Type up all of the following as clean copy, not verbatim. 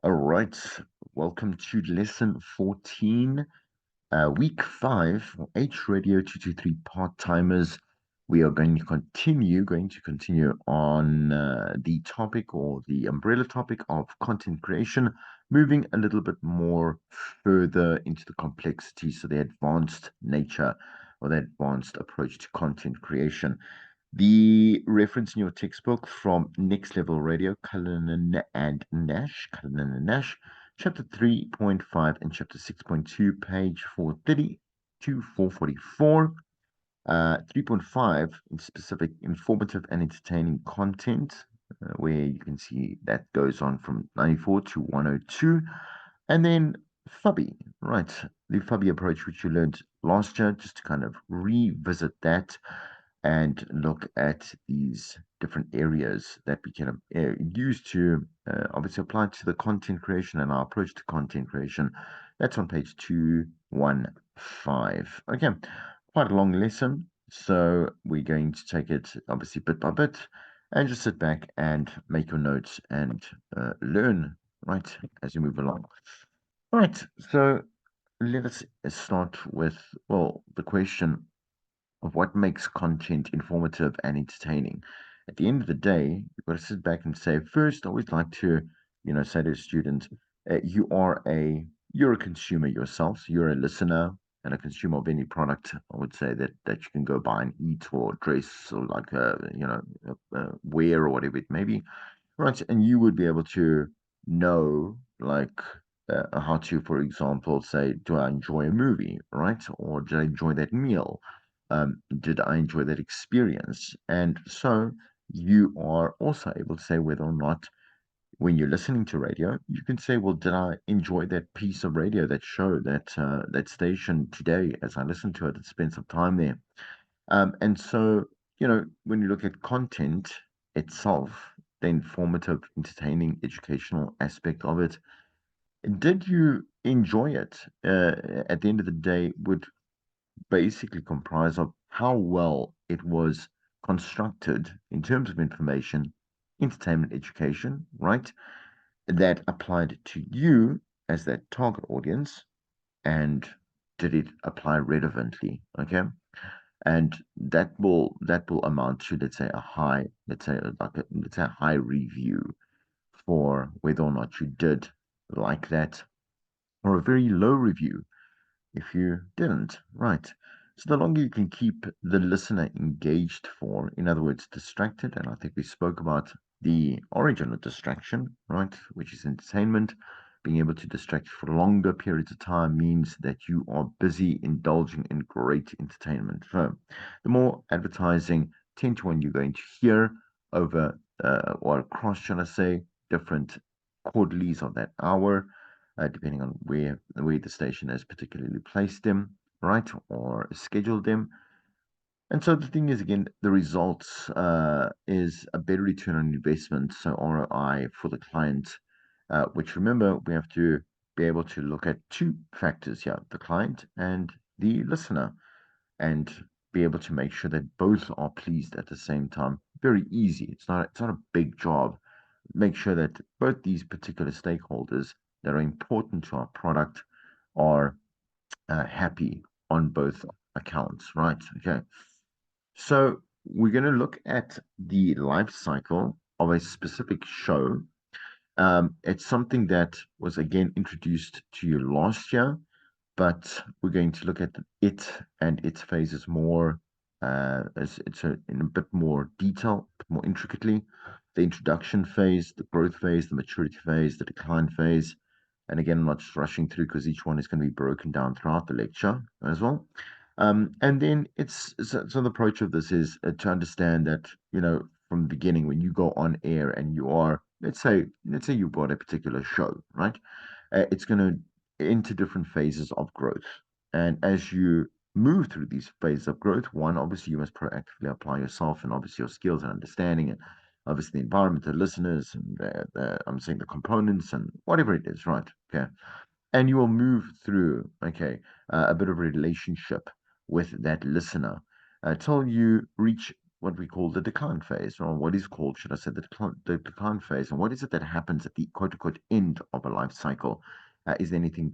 All right, welcome to lesson 14, week 5 for H Radio 223 part-timers. We are going to continue on the topic or the umbrella topic of content creation, moving a little bit more further into the complexity, so the advanced nature or the advanced approach to content creation. The reference in your textbook from Next Level Radio, Cullinan and Nash, chapter 3.5 and chapter 6.2, page 430 to 444. 3.5 in specific informative and entertaining content, where you can see that goes on from 94 to 102. And then Fubby, right? The Fubby approach, which you learned last year, just to kind of revisit that and look at these different areas that we can use to obviously apply to the content creation and our approach to content creation. That's on page 215. Okay, quite a long lesson. So we're going to take it obviously bit by bit and just sit back and make your notes and learn, right, as you move along. All right, so let us start with, well, the question of what makes content informative and entertaining. At the end of the day, you've got to sit back and say, first, I always like to, say to a student, you're a consumer yourself, so you're a listener and a consumer of any product. I would say that you can go buy and eat or dress or like wear or whatever it may be, right? And you would be able to know like how to, for example, say, do I enjoy a movie, right? Or did I enjoy that meal? Did I enjoy that experience? And so you are also able to say whether or not, when you're listening to radio, you can say, well, did I enjoy that piece of radio, that show, that station today as I listened to it and spent some time there? And so, when you look at content itself, the informative, entertaining, educational aspect of it, did you enjoy it? At the end of the day, would basically comprise of how well it was constructed in terms of information, entertainment, education, right? That applied to you as that target audience, and did it apply relevantly? Okay. And that will amount to, let's say, a high, let's say a high review for whether or not you did like that, or a very low review if you didn't, right? So the longer you can keep the listener engaged for, in other words, distracted, and I think we spoke about the origin of distraction, right, which is entertainment. Being able to distract for longer periods of time means that you are busy indulging in great entertainment. So the more advertising 10 to 1 you're going to hear over or across, shall I say, different quarterlies of that hour, depending on where the station has particularly placed them, right, or scheduled them. And so the thing is, again, the results is a better return on investment, so ROI for the client, which remember we have to be able to look at two factors here: the client and the listener, and be able to make sure that both are pleased at the same time. Very easy. It's not a big job. Make sure that both these particular stakeholders that are important to our product are happy on both accounts, right? Okay. So we're going to look at the life cycle of a specific show. It's something that was again introduced to you last year, but we're going to look at it and its phases more as in a bit more detail, a bit more intricately. The introduction phase, the growth phase, the maturity phase, the decline phase. And again, I'm not just rushing through because each one is going to be broken down throughout the lecture as well. And then so the approach of this is to understand that, from the beginning, when you go on air and you are, let's say you've got a particular show, right? It's going to into different phases of growth. And as you move through these phases of growth, one, obviously, you must proactively apply yourself and obviously your skills and understanding, and obviously the environment, the listeners, and I'm saying the components and whatever it is, right? Okay. And you will move through, okay, a bit of a relationship with that listener till you reach what we call the decline phase, or what is called, should I say, the decline phase. And what is it that happens at the quote unquote end of a life cycle? Is there anything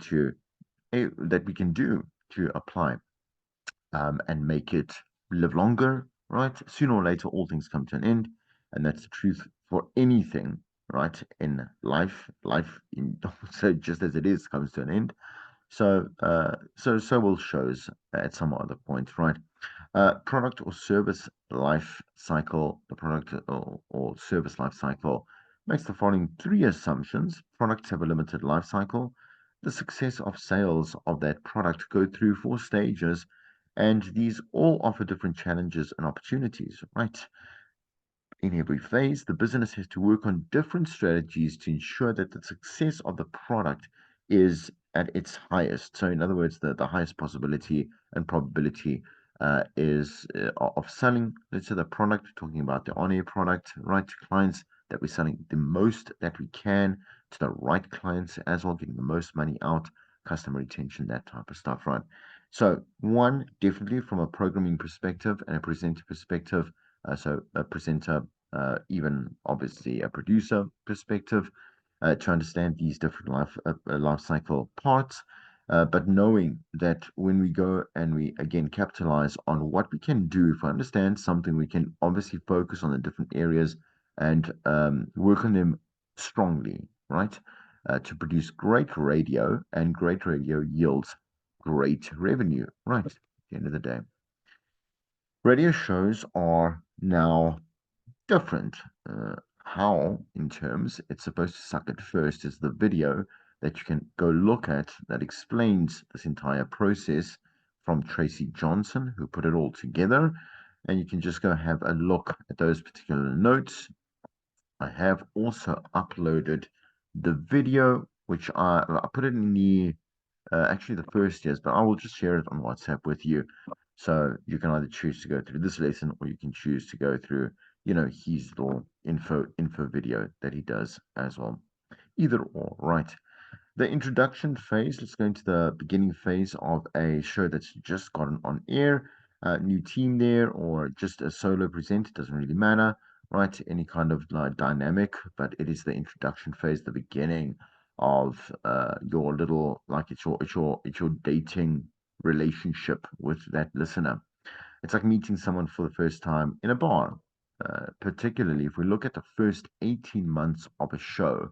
that we can do to apply and make it live longer, right? Sooner or later, all things come to an end, and that's the truth for anything, right? In life, so just as it is comes to an end. So will shows at some other point, right? Product or service life cycle, the product or service life cycle makes the following three assumptions. Products have a limited life cycle. The success of sales of that product go through four stages, and these all offer different challenges and opportunities, right? In every phase, the business has to work on different strategies to ensure that the success of the product is at its highest. So, in other words, the highest possibility and probability is of selling, let's say, the product, talking about the on air product, right? To clients that we're selling the most that we can to the right clients as well, getting the most money out, customer retention, that type of stuff, right? So, one, definitely from a programming perspective and a presenter perspective, so a presenter, even obviously a producer perspective, to understand these different life cycle parts. But knowing that when we go and we again capitalize on what we can do, if we understand something, we can obviously focus on the different areas and work on them strongly, right? To produce great radio, and great radio yields great revenue, right? At the end of the day, radio shows are now different. How, in terms, it's supposed to suck at first is the video that you can go look at that explains this entire process from Tracy Johnson, who put it all together. And you can just go have a look at those particular notes. I have also uploaded the video, which I put it in the actually the first years, but I will just share it on WhatsApp with you. So you can either choose to go through this lesson or you can choose to go through, his little info video that he does as well. Either or, right? The introduction phase, let's go into the beginning phase of a show that's just gotten on air. New team there, or just a solo presenter, doesn't really matter, right? Any kind of like dynamic, but it is the introduction phase, the beginning of your little, like, it's your dating relationship with that listener. It's like meeting someone for the first time in a bar. Particularly if we look at the first 18 months of a show,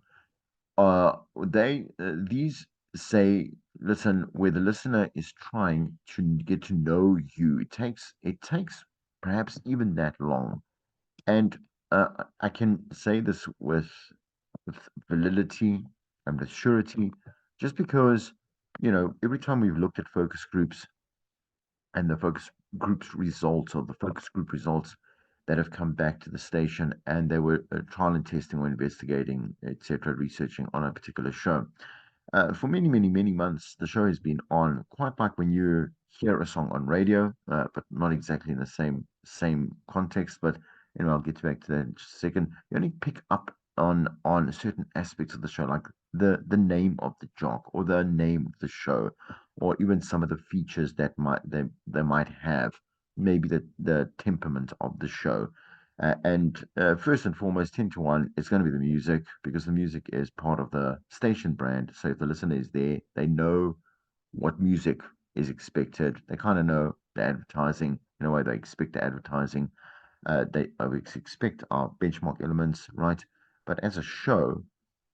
they these say, listen, where the listener is trying to get to know you, it takes perhaps even that long. And I can say this with validity and with surety, just because, every time we've looked at focus groups and the focus groups results, or the focus group results that have come back to the station, and they were trial and testing or investigating, etc., researching on a particular show. For many, many, many months, the show has been on, quite like when you hear a song on radio, but not exactly in the same context. But I'll get back to that in just a second. You only pick up on certain aspects of the show, like the name of the jock, or the name of the show, or even some of the features that they might have, maybe the temperament of the show. And first and foremost, 10 to 1, it's going to be the music, because the music is part of the station brand. So if the listener is there, they know what music is expected. They kind of know the advertising, in a way they expect the advertising. They expect our benchmark elements, right? But as a show,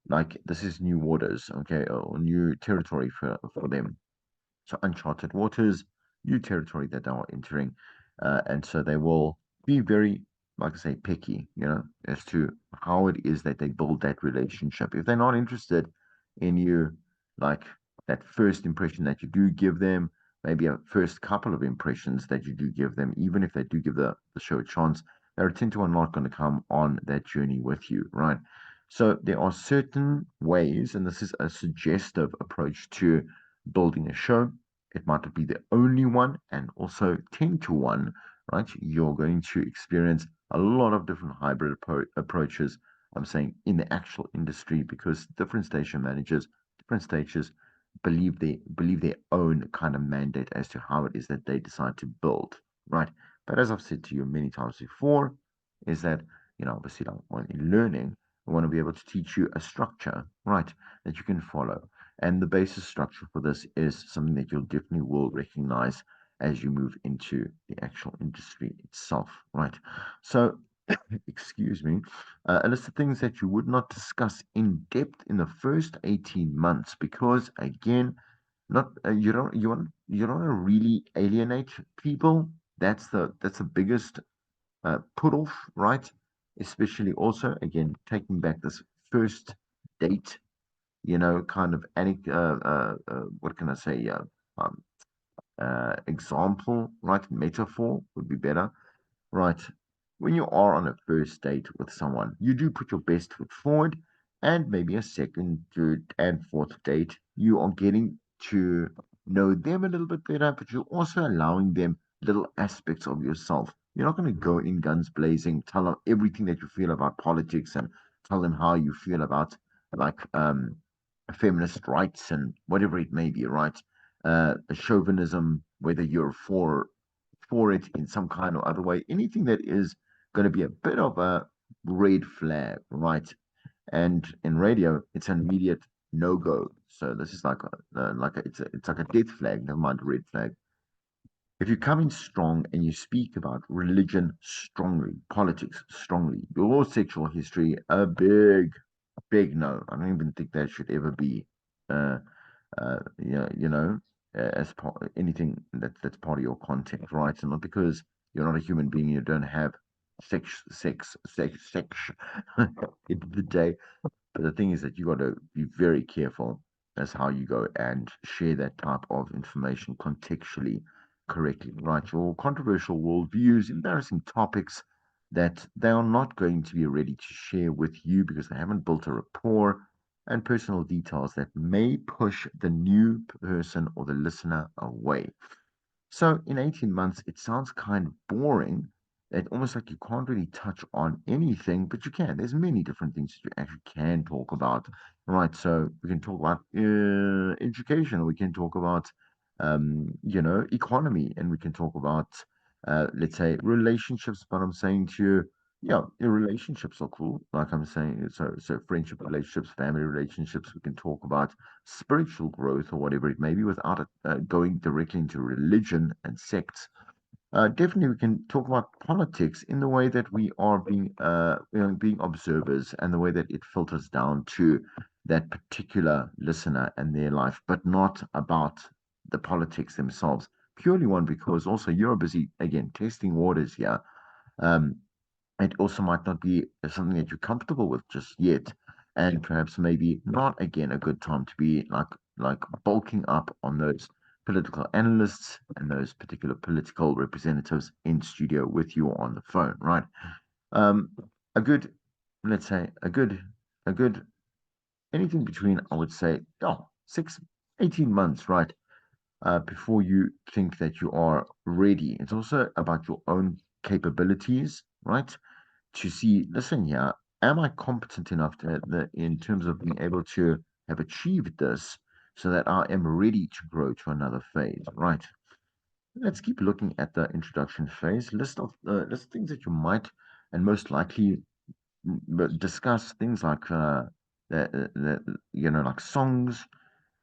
like, this is new waters, okay, or new territory for them. So uncharted waters, new territory that they are entering, and so they will be very, like I say, picky, as to how it is that they build that relationship. If they're not interested in you, like that first impression that you do give them, maybe a first couple of impressions that you do give them, even if they do give the show a chance, they're 10 to 1 not going to come on that journey with you, right? So there are certain ways, and this is a suggestive approach to building a show. It might not be the only one, and also 10 to 1, right? You're going to experience a lot of different hybrid approaches. I'm saying in the actual industry, because different station managers, different stages believe their own kind of mandate as to how it is that they decide to build, right? But as I've said to you many times before, is that, obviously, like when in learning, I want to be able to teach you a structure, right, that you can follow. And the basis structure for this is something that you'll definitely will recognize as you move into the actual industry itself, right? So, excuse me, a list of things that you would not discuss in depth in the first 18 months, because again, not you don't want to really alienate people. That's the biggest put off, right? Especially also again taking back this first date, kind of what can I say? Um, Example, right? Metaphor would be better. Right. When you are on a first date with someone, you do put your best foot forward, and maybe a second, third, and fourth date, you are getting to know them a little bit better, but you're also allowing them little aspects of yourself. You're not going to go in guns blazing, tell them everything that you feel about politics, and tell them how you feel about like feminist rights and whatever it may be, right? Chauvinism, whether you're for it in some kind or other way, anything that is going to be a bit of a red flag, right? And in radio, it's an immediate no go. So this is it's like a death flag, never mind a red flag. If you come in strong and you speak about religion strongly, politics strongly, your sexual history, a big no. I don't even think that should ever be uh, as part anything that's part of your content, right? And not because you're not a human being, you don't have sex at the end of the day. But the thing is that you got to be very careful as how you go and share that type of information contextually correctly, right? Your controversial worldviews, embarrassing topics that they are not going to be ready to share with you because they haven't built a rapport, and personal details that may push the new person or the listener away. So in 18 months, it sounds kind of boring. That almost like you can't really touch on anything, but you can. There's many different things that you actually can talk about, right? So we can talk about education, we can talk about, economy, and we can talk about, let's say, relationships. But I'm saying to you, yeah, your relationships are cool. Like I'm saying, so friendship relationships, family relationships. We can talk about spiritual growth or whatever it may be without it going directly into religion and sects. Definitely, we can talk about politics in the way that we are being observers, and the way that it filters down to that particular listener and their life, but not about the politics themselves. Purely one, because also you're busy again testing waters here. Um, it also might not be something that you're comfortable with just yet, and perhaps maybe not again a good time to be like bulking up on those political analysts and those particular political representatives in studio with you on the phone, right? Um, a good, let's say, a good anything between, I would say, 18 months, right? Before you think that you are ready. It's also about your own capabilities, right? To see, listen here, am I competent enough in terms of being able to have achieved this so that I am ready to grow to another phase, right? Let's keep looking at the introduction phase. List things that you might and most likely discuss things like like songs,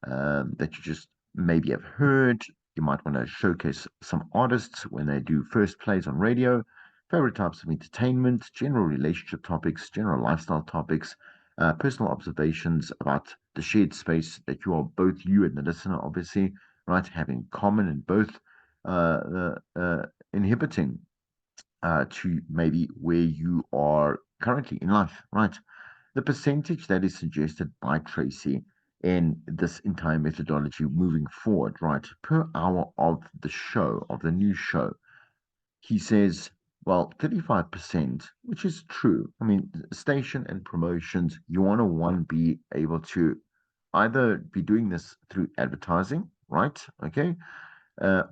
that you just maybe have heard. You might want to showcase some artists when they do first plays on radio, favorite types of entertainment, general relationship topics, general lifestyle topics, personal observations about the shared space that you are both you and the listener, obviously, right, having common and both inhibiting to maybe where you are currently in life, right? The percentage that is suggested by Tracy in this entire methodology moving forward, right, per hour of the show, of the new show, he says, well, 35%, which is true. I mean, station and promotions, you want to one be able to either be doing this through advertising, right? Okay,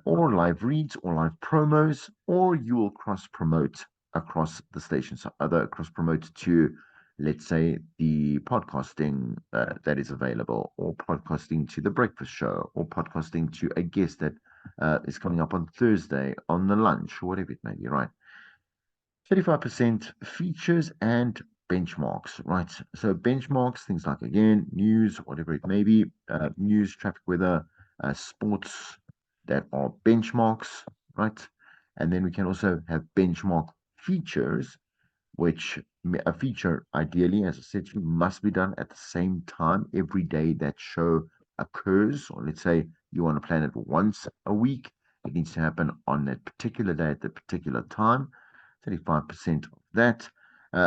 or live reads or live promos, or you will cross promote across the station. So either cross promote to, let's say, the podcasting that is available, or podcasting to the breakfast show, or podcasting to a guest that is coming up on Thursday on the lunch, or whatever it may be, right? 35% features and benchmarks, right? So benchmarks, things like, again, news, whatever it may be, news, traffic, weather, sports, that are benchmarks, right? And then we can also have benchmark features, which a feature ideally, as I said, must be done at the same time every day that show occurs. Or let's say you want to plan it once a week, it needs to happen on that particular day at that particular time. 35% of that.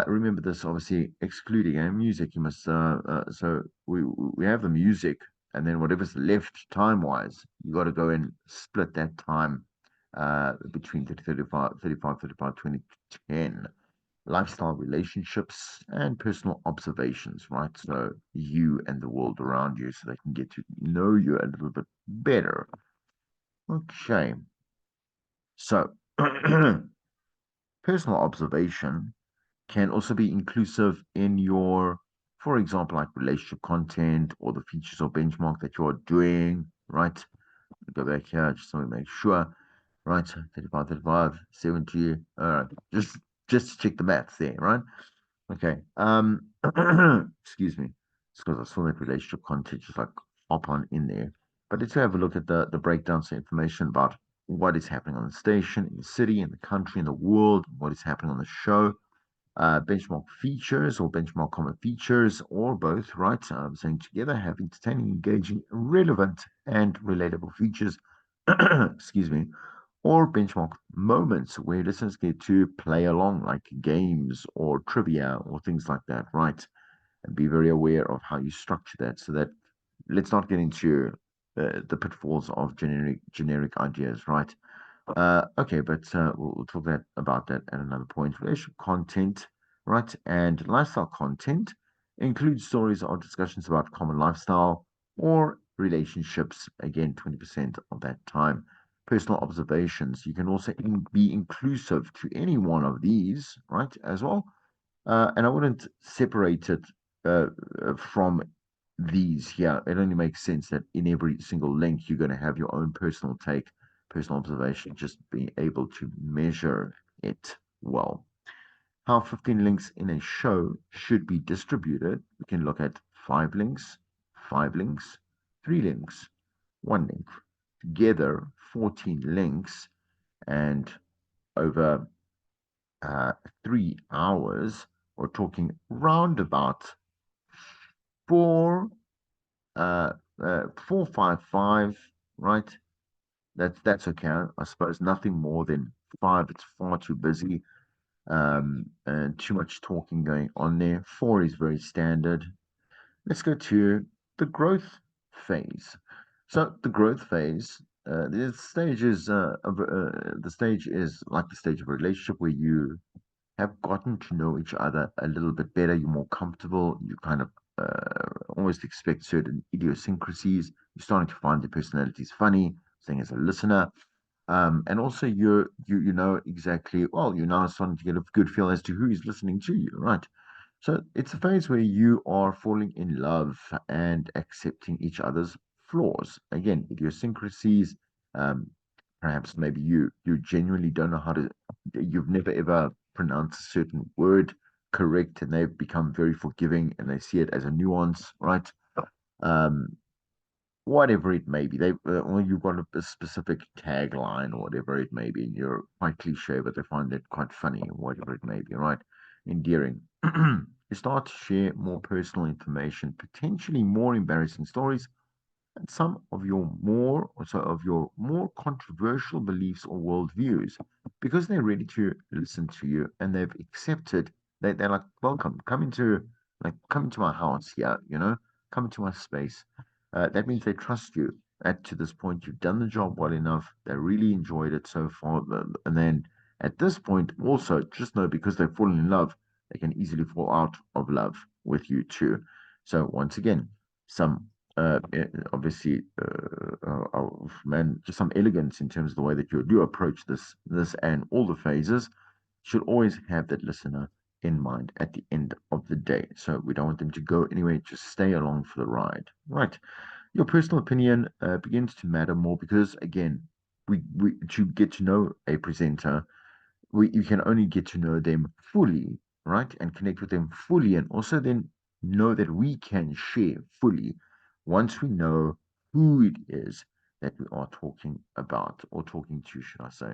Remember this, obviously, excluding music. You must so we have the music, and then whatever's left time wise, you got to go and split that time between 30, 35, 35, 35, 20, 10 lifestyle, relationships, and personal observations, right? So you and the world around you, so they can get to know you a little bit better. Okay. So personal observation can also be inclusive in your, for example, like relationship content or the features or benchmark that you're doing, right? Go back here, just to make sure, right? 35, 35, 70. All right. Just check the maths there, right? Okay. Excuse me. It's because I saw that relationship content just like hop on in there. But let's have a look at the breakdowns of information about what is happening on the station, in the city, in the country, in the world, what is happening on the show, benchmark features or benchmark common features, or both, right? Saying together have entertaining, engaging, relevant, and relatable features. Excuse me, or benchmark moments where listeners get to play along, like games or trivia or things like that, right? And be very aware of how you structure that so that let's not get into the pitfalls of generic ideas, right? Okay, but we'll talk about that at another point. Relationship content, right, and lifestyle content includes stories or discussions about common lifestyle or relationships. Again, 20% of that time. Personal observations. You can also be inclusive to any one of these, right, as well. And I wouldn't separate it from these here. It only makes sense that in every single link, you're going to have your own personal take, personal observation, just being able to measure it well. How 15 links in a show should be distributed. We can look at five links, three links, one link. Together, 14 links, and over 3 hours, we're talking round about four, uh, 455, right? That's okay. I suppose nothing more than five. It's far too busy, and too much talking going on there. Four is very standard. Let's go to the growth phase. So the growth phase, the stage is like the stage of a relationship where you have gotten to know each other a little bit better. You're more comfortable. You kind of almost expect certain idiosyncrasies. You're starting to find the personalities funny, saying as a listener. And also you know exactly, well, you're now starting to get a good feel as to who is listening to you, right? So it's a phase where you are falling in love and accepting each other's flaws. Again, idiosyncrasies. Um, Perhaps maybe you genuinely don't know how to. You've never ever pronounced a certain word correct, and they've become very forgiving, and they see it as a nuance, right? Um, Whatever it may be, or you've got a specific tagline or whatever it may be, and you're quite cliche, but they find it quite funny, whatever it may be, right? Endearing. You start to share more personal information, potentially more embarrassing stories, and some of your more controversial beliefs or worldviews, because they're ready to listen to you and they've accepted. They're like, welcome, come into my house here, come into my space. That means they trust you. At to this point, you've done the job well enough. They really enjoyed it so far, and then at this point, also just know because they've fallen in love, they can easily fall out of love with you too. So once again, some obviously, man, just some elegance in terms of the way that you do approach this and all the phases. Should always have that listener in mind at the end of the day. So we don't want them to go anywhere, just stay along for the ride. Right. Your personal opinion begins to matter more because, again, we to get to know a presenter, you can only get to know them fully, right? And connect with them fully, and also then know that we can share fully once we know who it is that we are talking about or talking to, should I say.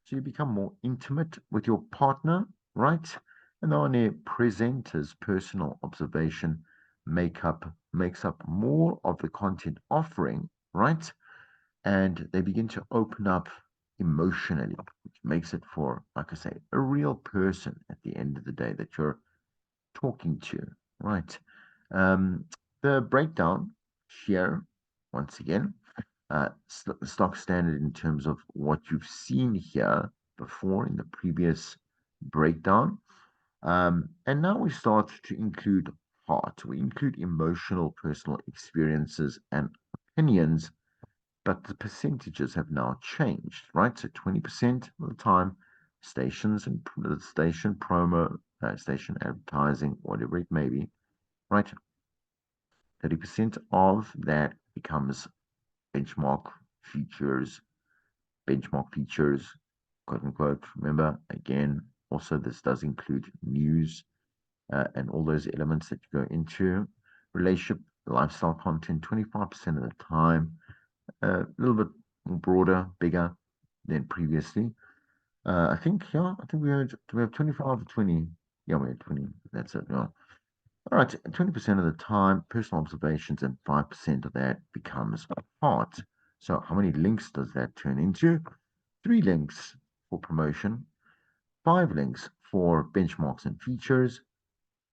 So you become more intimate with your partner, right? And on a presenter's personal observation makes up more of the content offering, right? And they begin to open up emotionally, which makes it for, like I say, a real person at the end of the day that you're talking to, right? Um, the breakdown here, once again, stock standard in terms of what you've seen here before in the previous breakdown. And now we start to include heart. We include emotional, personal experiences and opinions, but the percentages have now changed, right? So 20% of the time, stations and the station promo, station advertising, whatever it may be, right? 30% of that becomes benchmark features, benchmark features, quote unquote. Remember, again, also this does include news and all those elements that you go into relationship, lifestyle content, 25% of the time, a little bit broader, bigger than previously. I think do we have 25 or 20? Yeah, we had 20. That's it. Yeah. All right, 20% of the time, personal observations, and 5% of that becomes art. So, how many links does that turn into? Three links for promotion, five links for benchmarks and features,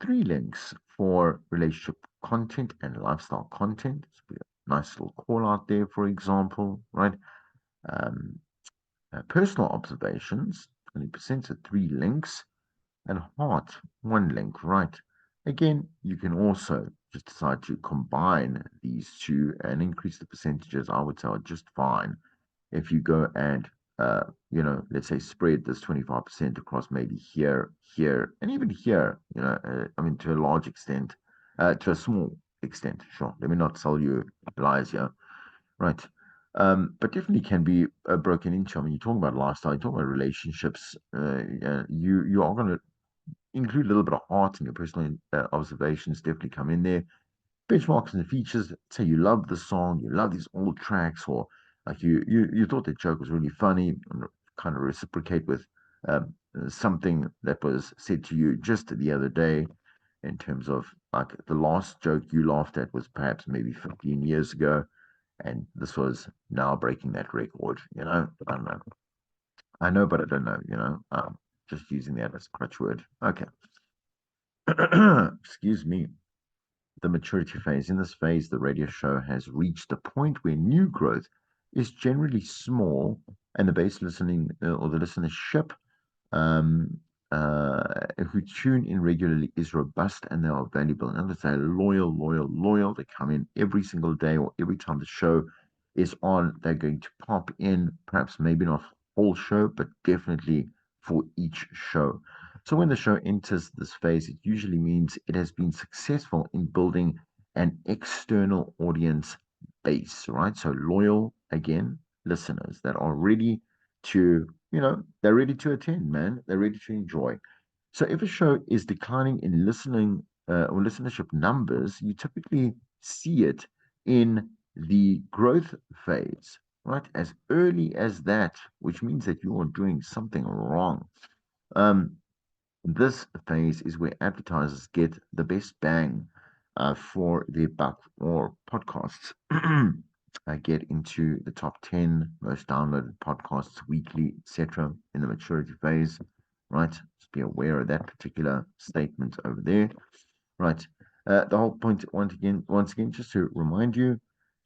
three links for relationship content and lifestyle content. So a nice little call out there, for example, right? Um, personal observations, 20%, so three links, and heart, one link, right? Again, you can also just decide to combine these two and increase the percentages. I would say are just fine if you go and let's say spread this 25% across maybe here, here, and even here, I mean, to a large extent, to a small extent, sure. Let me not sell you lies here, right? But definitely can be broken into. I mean, you're talking about lifestyle, you're talking about relationships. You are going to include a little bit of art in your personal observations. Definitely come in there. Benchmarks and features. Say you love the song, you love these old tracks, or like you thought the joke was really funny, and kind of reciprocate with something that was said to you just the other day. In terms of like the last joke you laughed at was perhaps maybe 15 years ago, and this was now breaking that record. I don't know. I know, but I don't know. Just using that as a crutch word. Okay. Excuse me. The maturity phase. In this phase, the radio show has reached a point where new growth is generally small, and the base listening or the listenership um, who tune in regularly is robust and they are valuable. In other words, they're loyal, loyal, loyal. They come in every single day or every time the show is on. They're going to pop in, perhaps maybe not whole show, but definitely for each show. So when the show enters this phase, it usually means it has been successful in building an external audience base, right? So loyal, again, listeners that are ready to, they're ready to attend, man. They're ready to enjoy. So if a show is declining in listening or listenership numbers, you typically see it in the growth phase, right? As early as that, which means that you are doing something wrong. Um, this phase is where advertisers get the best bang for their buck, or podcasts get into the top 10 most downloaded podcasts weekly, etc. in the maturity phase, right? Just be aware of that particular statement over there, right? The whole point, once again, just to remind you,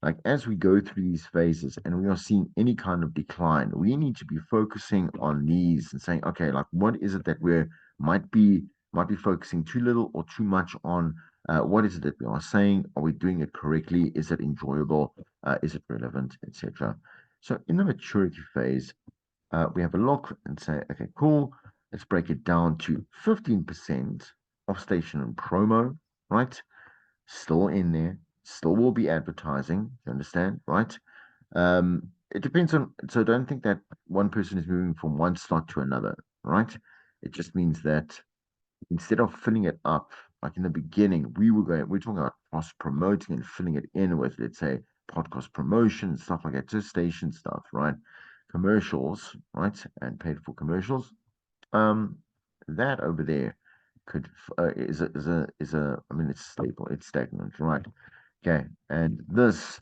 like as we go through these phases and we are seeing any kind of decline, we need to be focusing on these and saying, okay, like what is it that we're might be might be focusing too little or too much on? What is it that we are saying? Are we doing it correctly? Is it enjoyable? Is it relevant, etc.? So in the maturity phase, we have a look and say, okay, cool. Let's break it down to 15% of station and promo, right? Still in there, still will be advertising. You understand, right? Um, it depends on. So don't think that one person is moving from one slot to another, right? It just means that instead of filling it up, like in the beginning, we're talking about cross promoting and filling it in with, let's say, podcast promotion and stuff like that, just station stuff, right? Commercials, right? And paid for commercials. Um, that over there could I mean, it's stable, it's stagnant, right? Okay, and this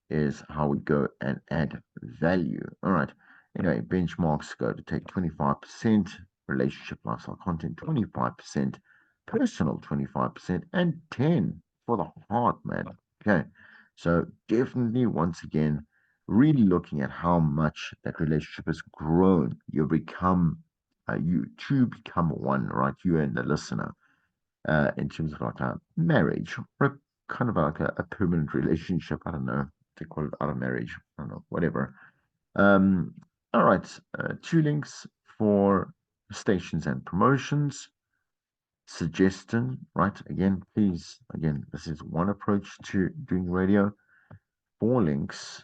is how we go and add value. All right. Anyway, benchmarks go to take 25%, relationship lifestyle content 25%, personal 25%, and 10 for the heart, man. Okay. So definitely once again, really looking at how much that relationship has grown. You two become one, right? You and the listener, in terms of like a marriage or kind of like a permanent relationship. I don't know. They call it out of marriage. I don't know, whatever. Um, all right. Two links for stations and promotions. Suggestion, right? Again, please, again, this is one approach to doing radio. Four links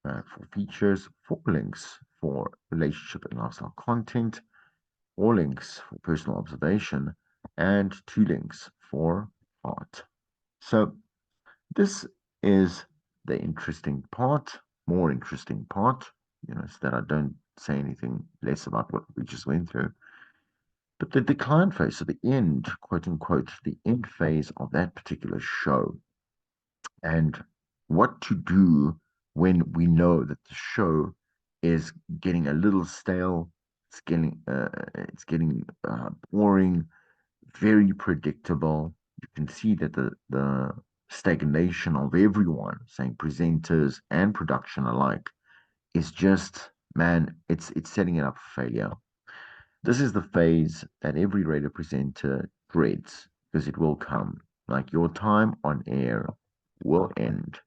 for features, four links for relationship and lifestyle content, four links for personal observation, and two links for art. So this is the interesting part, more interesting part, so that I don't say anything less about what we just went through. But the decline phase, so the end, quote unquote, the end phase of that particular show, and what to do when we know that the show is getting a little stale, it's getting boring, very predictable. You can see that the stagnation of everyone, saying presenters and production alike, is just, man, it's setting it up for failure. This is the phase that every radio presenter dreads because it will come. Like your time on air will end.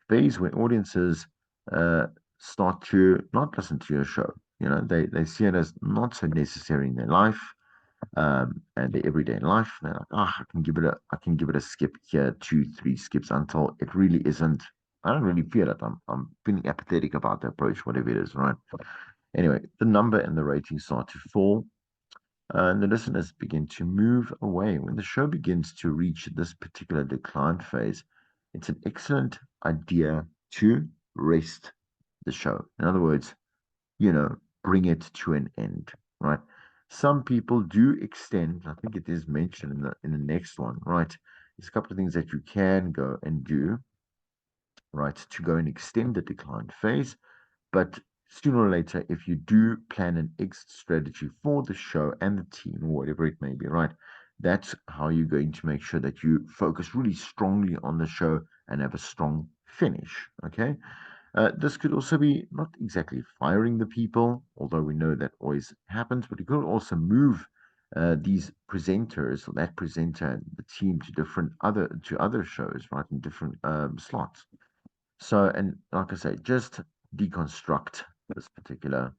The phase where audiences uh, start to not listen to your show. They see it as not so necessary in their life, and their everyday life. They're like, I can give it a skip here, two, three skips until it really isn't. I don't really feel it. I'm feeling apathetic about the approach, whatever it is, right? Anyway, the number and the ratings start to fall, and the listeners begin to move away. When the show begins to reach this particular decline phase, it's an excellent idea to rest the show. In other words, bring it to an end, right? Some people do extend. I think it is mentioned in the next one, right? There's a couple of things that you can go and do, right, to go and extend the decline phase. But sooner or later, if you do plan an exit strategy for the show and the team, or whatever it may be, right, that's how you're going to make sure that you focus really strongly on the show and have a strong finish. Okay. This could also be not exactly firing the people, although we know that always happens, but you could also move these presenters or that presenter and the team to other shows, right, in different slots. So, and like I say, just deconstruct this particular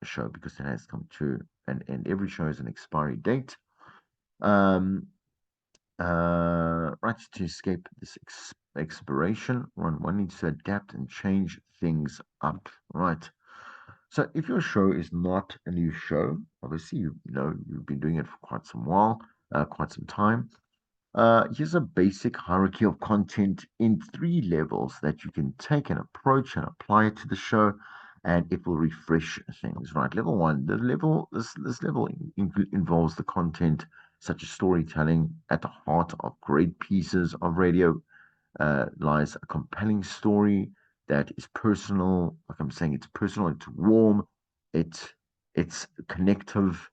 show because it has come to an end. Every show has an expiry date. Um, right, to escape this expiration, one needs to adapt and change things up. Right. So, if your show is not a new show, obviously you've been doing it for quite some while, quite some time. Here's a basic hierarchy of content in three levels that you can take and approach and apply it to the show, and it will refresh things. Right, level one. This level involves the content such as storytelling. At the heart of great pieces of radio lies a compelling story that is personal. Like I'm saying, it's personal. It's warm. It's connective.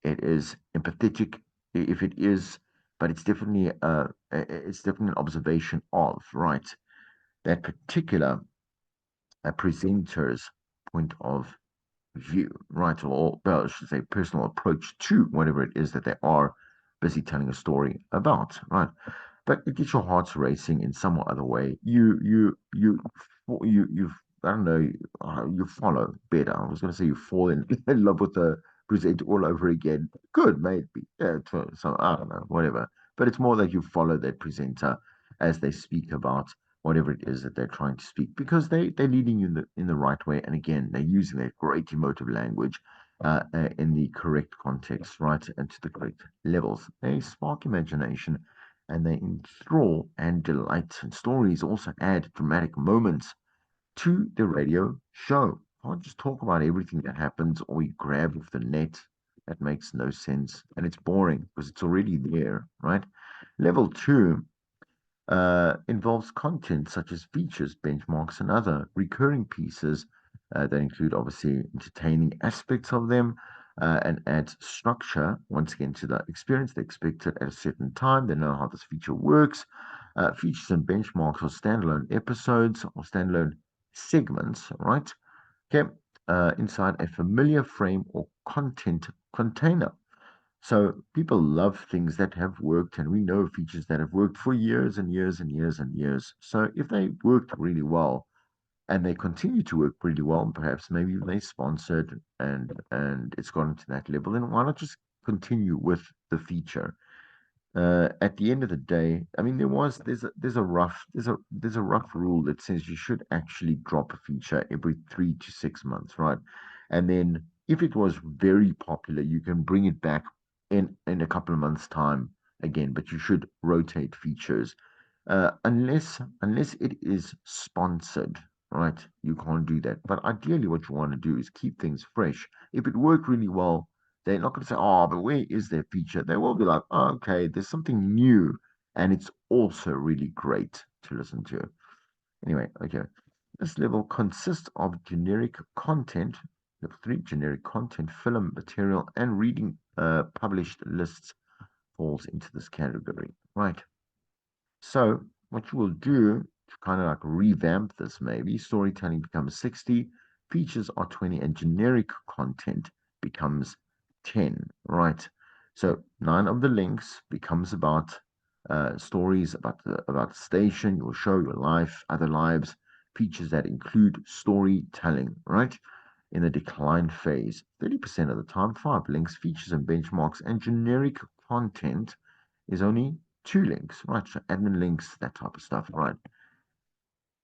It is empathetic, if it is, but it's definitely an observation of, right, that particular presenter's point of view, right, or well, I should say personal approach to whatever it is that they are busy telling a story about, right? But it gets your hearts racing in some other way. You I don't know, you follow better. I was going to say you fall in love with the present all over again. Good, maybe. Yeah, so I don't know, whatever. But it's more that you follow that presenter as they speak about whatever it is that they're trying to speak, because they're leading you in the right way, and again they're using their great emotive language in the correct context, right, and to the correct levels. They spark imagination and they enthrall and delight. And stories also add dramatic moments to the radio show. Can't just talk about everything that happens or you grab off the net. That makes no sense. And it's boring because it's already there, right? Level two involves content such as features, benchmarks, and other recurring pieces that include obviously entertaining aspects of them and adds structure once again to the experience. They expect it at a certain time. They know how this feature works. Features and benchmarks are standalone episodes or standalone segments, right? Okay, inside a familiar frame or content container. So people love things that have worked, and we know features that have worked for years and years and years and years. So if they worked really well and they continue to work pretty well, and perhaps maybe they sponsored and it's gotten to that level, then why not just continue with the feature? At the end of the day, I mean, there's a rough rule that says you should actually drop a feature every 3 to 6 months, right? And then if it was very popular, you can bring it back in a couple of months' time again, but you should rotate features. Unless it is sponsored, right? You can't do that. But ideally, what you want to do is keep things fresh. If it worked really well, they're not going to say, "Oh, but where is their feature?" They will be like, oh, "Okay, there's something new, and it's also really great to listen to." Anyway, okay. This level consists of generic content. Level three, generic content, film material, and reading published lists falls into this category, right? So what you will do to kind of like revamp this, maybe storytelling becomes 60, features are 20, and generic content becomes 10, right? So nine of the links becomes about stories about the station, your show, your life, other lives, features that include storytelling, right? In the decline phase, 30% of the time, five links, features and benchmarks, and generic content is only two links, right? So admin links, that type of stuff, right?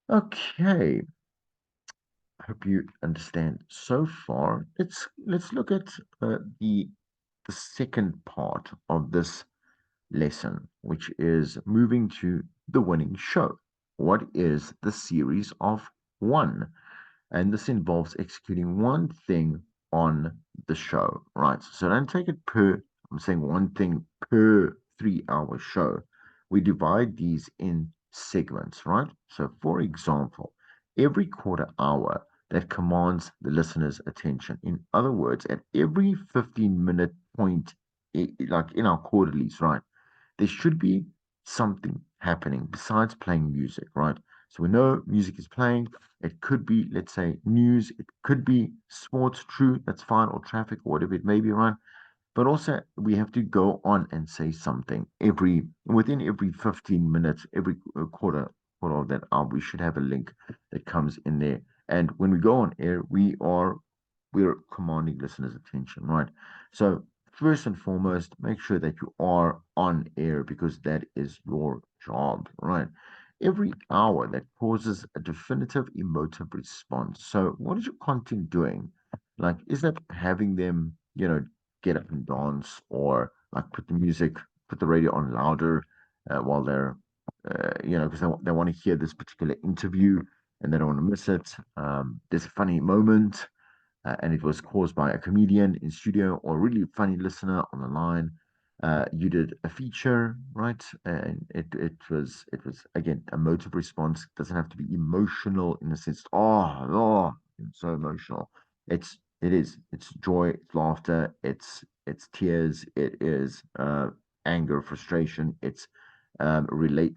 Okay, I hope you understand so far. Let's look at the second part of this lesson, which is moving to the winning show. What is the series of one? And this involves executing one thing on the show, right? So don't take it per, I'm saying one thing per 3 hour show. We divide these in segments, right? So, for example, every quarter hour that commands the listener's attention. In other words, at every 15-minute point, like in our quarterlies, right? There should be something happening besides playing music, right? So we know music is playing. It could be, let's say, news. It could be sports, true, that's fine, or traffic, or whatever it may be, right? But also, we have to go on and say something within every 15 minutes, every quarter of that hour, we should have a link that comes in there. And when we go on air, we're commanding listeners' attention, right? So first and foremost, make sure that you are on air because that is your job, right? Every hour that causes a definitive emotive response. So what is your content doing? Like, is that having them, get up and dance, or like put the radio on louder while they're, because they want to hear this particular interview and they don't want to miss it. There's a funny moment and it was caused by a comedian in studio or a really funny listener on the line. You did a feature, right? And it was again a motive response. It doesn't have to be emotional in the sense, oh, I'm so emotional. It's joy, it's laughter, it's tears, it is anger, frustration, it's relating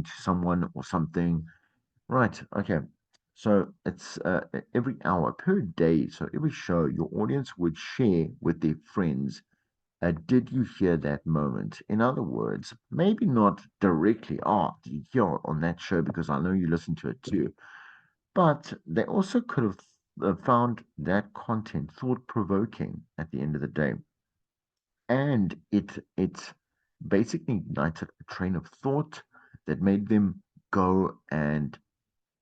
to someone or something. Right. Okay. So it's every hour per day. So every show, your audience would share with their friends. Did you hear that moment? In other words, maybe not directly, did you hear on that show because I know you listen to it too. But they also could have found that content thought provoking at the end of the day. And it basically ignited a train of thought that made them go and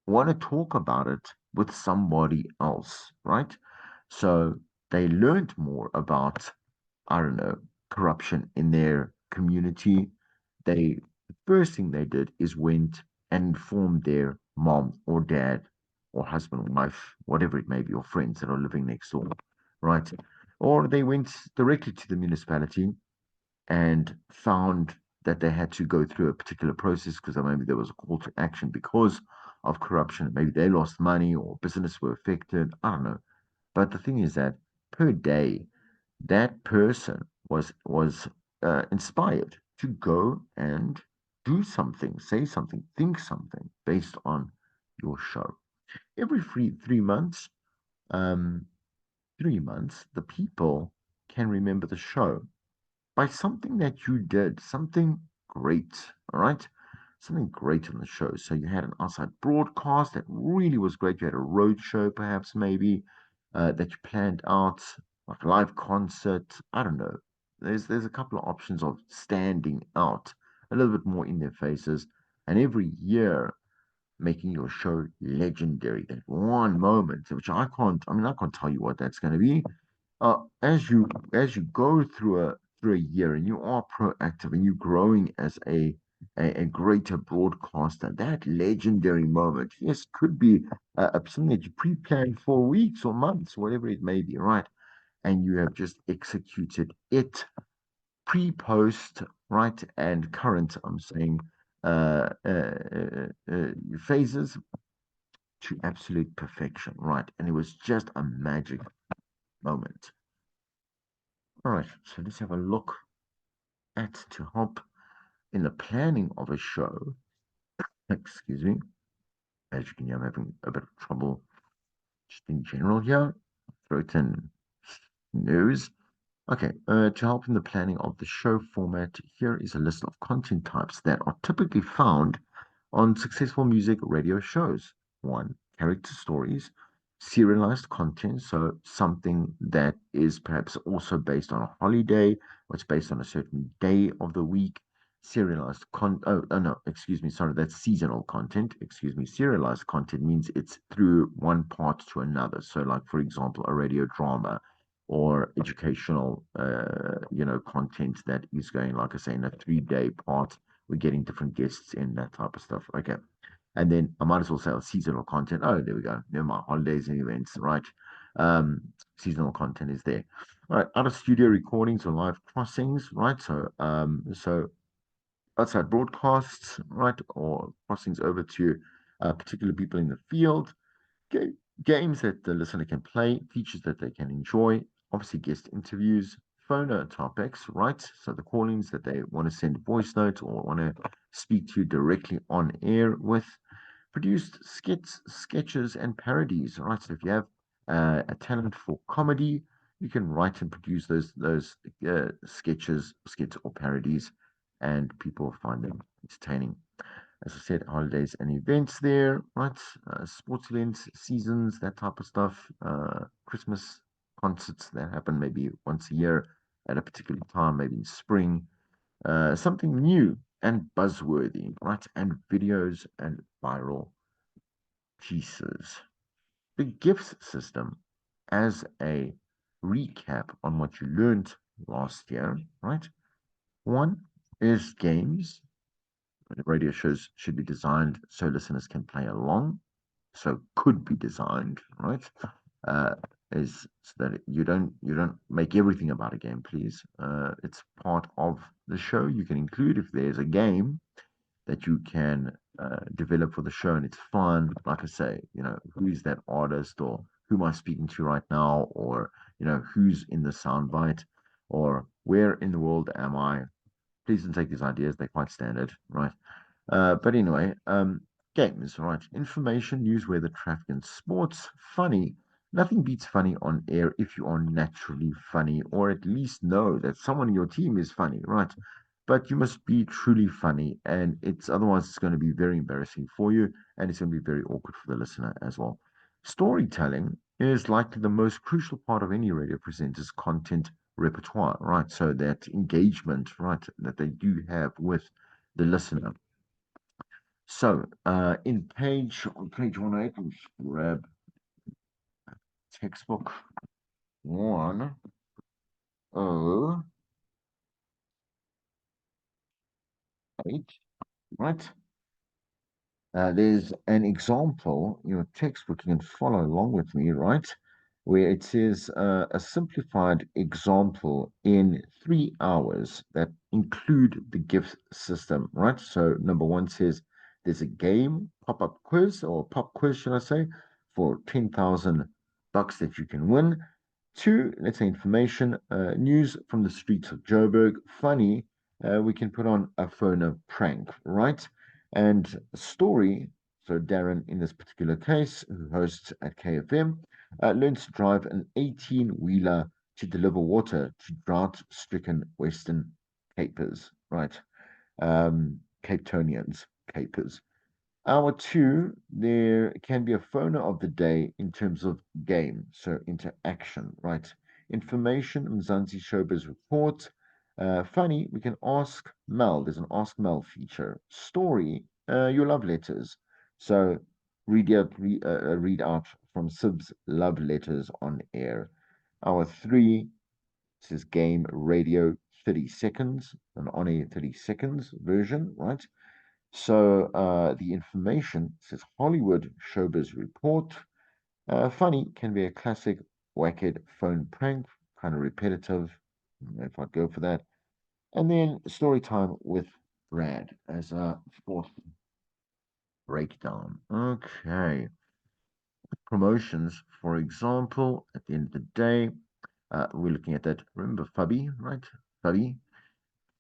want to talk about it with somebody else, right? So they learned more about, I don't know, corruption in their community. The first thing they did is went and informed their mom or dad or husband or wife, whatever it may be, or friends that are living next door, right? Or they went directly to the municipality and found that they had to go through a particular process because maybe there was a call to action because of corruption. Maybe they lost money or business were affected. I don't know. But the thing is that per day, that person was inspired to go and do something, say something, think something based on your show. Every 3 months, um, 3 months, the people can remember the show by something that you did, something great, all right? Something great on the show. So you had an outside broadcast that really was great. You had a road show, perhaps, maybe, that you planned out, like a live concert. I don't know. There's a couple of options of standing out a little bit more in their faces. And every year making your show legendary. That one moment, which I can't tell you what that's going to be, as you go through a year and you are proactive and you're growing as a greater broadcaster, that legendary moment, yes, could be something that you pre-planned for weeks or months, whatever it may be, right? And you have just executed it pre-post, right, and current. I'm saying phases to absolute perfection, right? And it was just a magic moment. All right, so let's have a look at to help in the planning of a show. Excuse me. As you can hear, I'm having a bit of trouble just in general here. Throat and nose. Okay, to help in the planning of the show format, here is a list of content types that are typically found on successful music radio shows. One, character stories, serialized content, so something that is perhaps also based on a holiday or it's based on a certain day of the week. Oh no, excuse me, sorry, that's seasonal content. Excuse me, serialized content means it's through one part to another. So, like for example, a radio drama or educational, content that is going, like I say, in a 3 day part. We're getting different guests in, that type of stuff. Okay. And then I might as well say seasonal content. Oh, there we go. Never mind. Holidays and events, right? Um, Seasonal content is there. All right. Out of studio recordings or live crossings, right? So outside broadcasts, right? Or crossings over to particular people in the field. Ga- Games that the listener can play, features that they can enjoy, obviously guest interviews, phoner topics, right? So the callings that they want to send voice notes or want to speak to you directly on air with, produced sketches, and parodies, right? So if you have a talent for comedy, you can write and produce those skits or parodies, and people find them entertaining. As I said, holidays and events there, right? Sports events, seasons, that type of stuff. Christmas concerts that happen maybe once a year at a particular time, maybe in spring. Something new and buzzworthy, right? And videos and viral pieces. The gifts system as a recap on what you learned last year, right? One is games. Radio shows should be designed so listeners can play along, so could be designed, right? Uh, is so that you don't make everything about a game, please. It's part of the show. You can include if there's a game that you can develop for the show and it's fun. Like I say, who is that artist or who am I speaking to right now, or who's in the soundbite, or where in the world am I? Please don't take these ideas; they're quite standard, right? But anyway, games, right? Information, news, weather, traffic, and sports. Funny. Nothing beats funny on air if you are naturally funny, or at least know that someone in your team is funny, right? But you must be truly funny, and otherwise it's going to be very embarrassing for you, and it's going to be very awkward for the listener as well. Storytelling is likely the most crucial part of any radio presenter's content repertoire, right? So that engagement, right, that they do have with the listener. So, on page 108, let's grab textbook 108, right? There's an example in your textbook, you can follow along with me, right? Where it says a simplified example in 3 hours that include the gift system, right? So number one says there's a game, pop-up quiz, or pop quiz, should I say, for 10,000 bucks that you can win. Two, let's say information, news from the streets of Joburg. Funny, we can put on a phono prank, right? And story, so Darren, in this particular case, who hosts at KFM, learns to drive an 18-wheeler to deliver water to drought-stricken Western Capers, right? Capetonians, Capers. Hour two, there can be a phono of the day in terms of game, so interaction, right? Information, Mzansi Shoba's report. Funny, we can ask Mel. There's an Ask Mel feature. Story, your love letters. So read out from Sib's love letters on air. Hour three, this is game radio 30 seconds, an on air 30 seconds version, right? So the information says Hollywood Showbiz Report. Funny can be a classic wackhead phone prank, kind of repetitive. I don't know if I'd go for that. And then story time with Brad as a fourth breakdown. Okay. Promotions, for example, at the end of the day, we're looking at that. Remember Fubby, right? Fubby,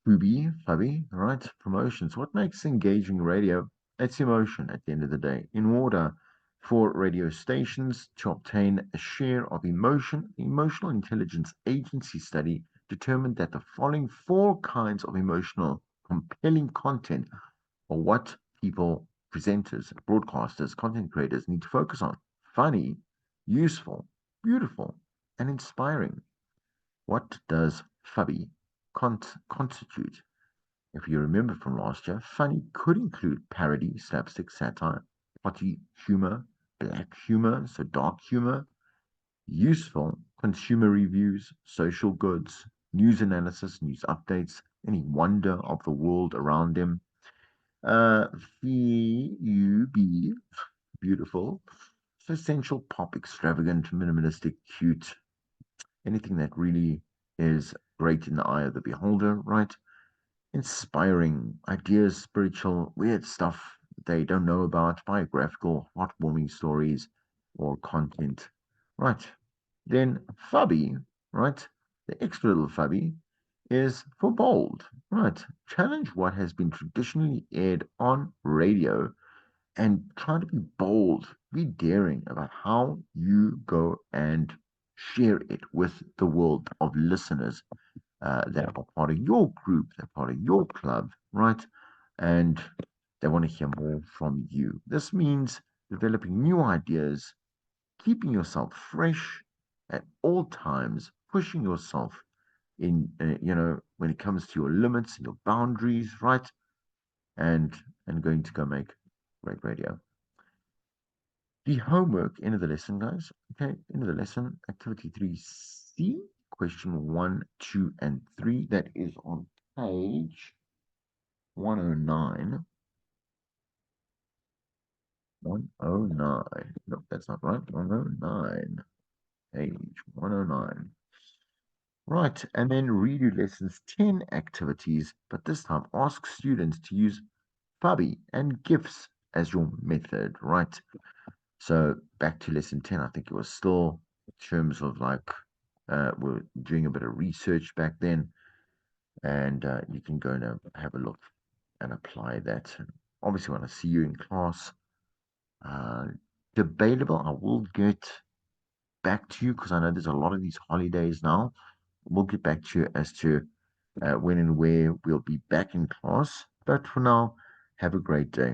Fubby, right? Promotions. What makes engaging radio? It's emotion at the end of the day. In order for radio stations to obtain a share of emotion, the Emotional Intelligence Agency study determined that the following four kinds of emotional compelling content are what people, presenters, broadcasters, content creators need to focus on: funny, useful, beautiful, and inspiring. What does Fubby constitute? If you remember from last year, funny could include parody, slapstick, satire, potty humor, black humor, so dark humor, useful, consumer reviews, social goods, news analysis, news updates, any wonder of the world around him. VUB, beautiful, so essential, pop, extravagant, minimalistic, cute, anything that really is great in the eye of the beholder, right? Inspiring ideas, spiritual, weird stuff they don't know about, biographical, heartwarming stories, or content. Right. Then Fubby, right? The extra little Fubby is for bold. Right. Challenge what has been traditionally aired on radio and try to be bold, be daring about how you go and share it with the world of listeners that are part of your group, they're part of your club, right? And they want to hear more from you. This means developing new ideas, keeping yourself fresh at all times, pushing yourself in, when it comes to your limits and your boundaries, right? And going to go make great radio. The homework, end of the lesson, guys. Okay, end of the lesson, activity 3C, question 1, 2, and 3. That is on page 109. 109. Nope, that's not right. 109. Page 109. Right, and then redo lessons 10 activities, but this time ask students to use Fubby and GIFs as your method, right? So back to lesson 10, I think it was still in terms of like we're doing a bit of research back then, and you can go and have a look and apply that. And obviously, when I see you in class, uh, debatable. I will get back to you because I know there's a lot of these holidays now. We'll get back to you as to when and where we'll be back in class. But for now, have a great day.